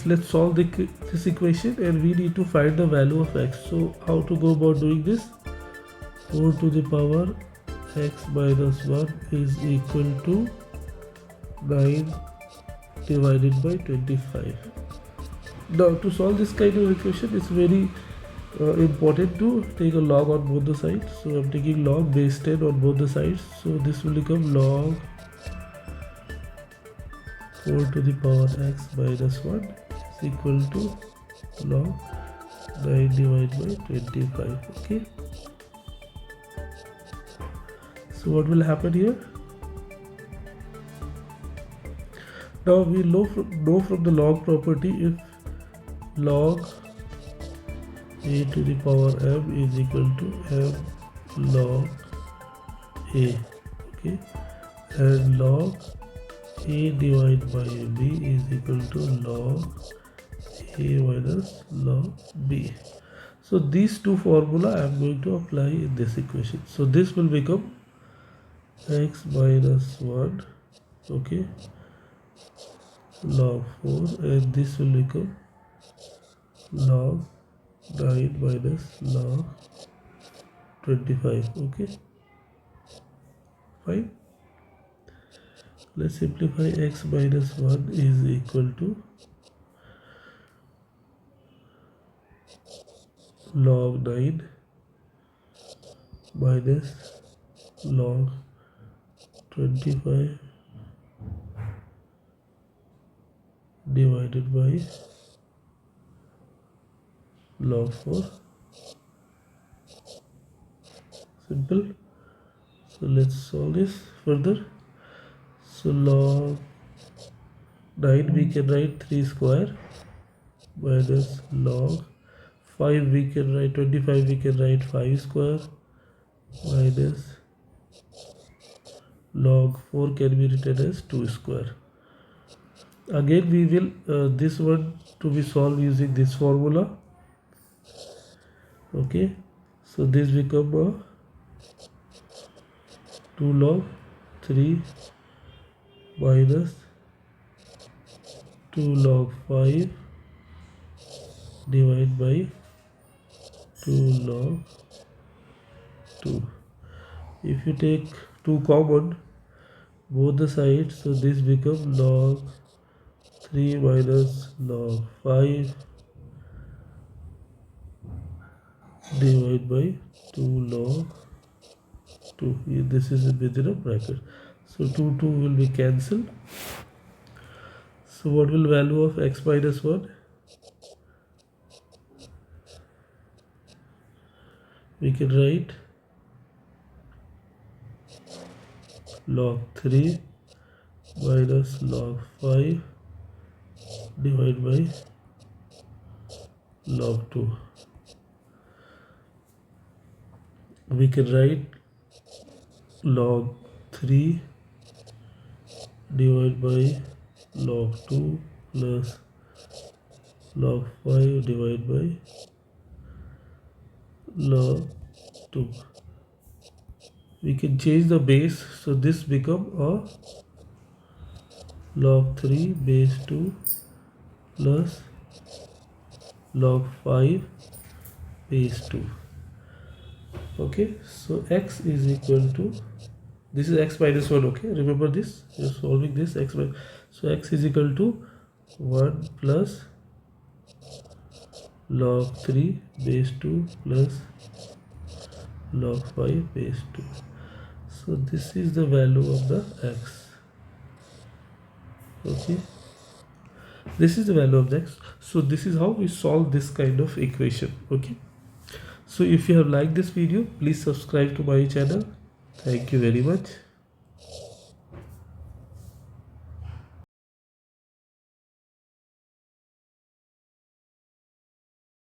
Let's solve this equation, and we need to find the value of x. So how to go about doing this? 4 to the power x minus 1 is equal to 9 divided by 25. Now to solve this kind of equation, it's very important to take a log on both the sides. So I'm taking log base 10 on both the sides. So this will become log 4 to the power x minus 1 is equal to log 9 divided by 25. Okay. So what will happen here? Now we know from the log property, if log a to the power m is equal to m log a, okay, and log a divided by b is equal to log a minus log b. So these two formula I am going to apply in this equation. So this will become x minus 1, okay, log 4, and this will become log 9 minus log 25. Okay, fine. Let's simplify. X minus 1 is equal to log 9 minus log 25 divided by log 4. Simple. So let's solve this further. So log 9 we can write 3 square minus log 5 we can write 25 we can write 5 square minus log 4 can be written as 2 square. Again we will this one to be solved using this formula. Okay, so this become a 2 log 3 minus 2 log 5 divided by 2 log 2. If you take 2 common both the sides, so this become log 3 minus log 5 divided by 2 log 2. This is within a bracket. So 2 will be cancelled. So what will value of x minus 1? We can write log 3 minus log 5 divided by log 2. We can write log 3 divided by log 2 plus log 5 divided by log 2. We can change the base, so this become a log 3 base 2 plus log 5 base 2. Okay, so x is equal to, this is x minus 1. Okay, remember this, you're solving this x minus, so x is equal to 1 plus log 3 base 2 plus log 5 base 2. So this is the value of the x. Okay, this is the value of the x. So this is how we solve this kind of equation. Okay, so if you have liked this video, please subscribe to my channel. Thank you very much.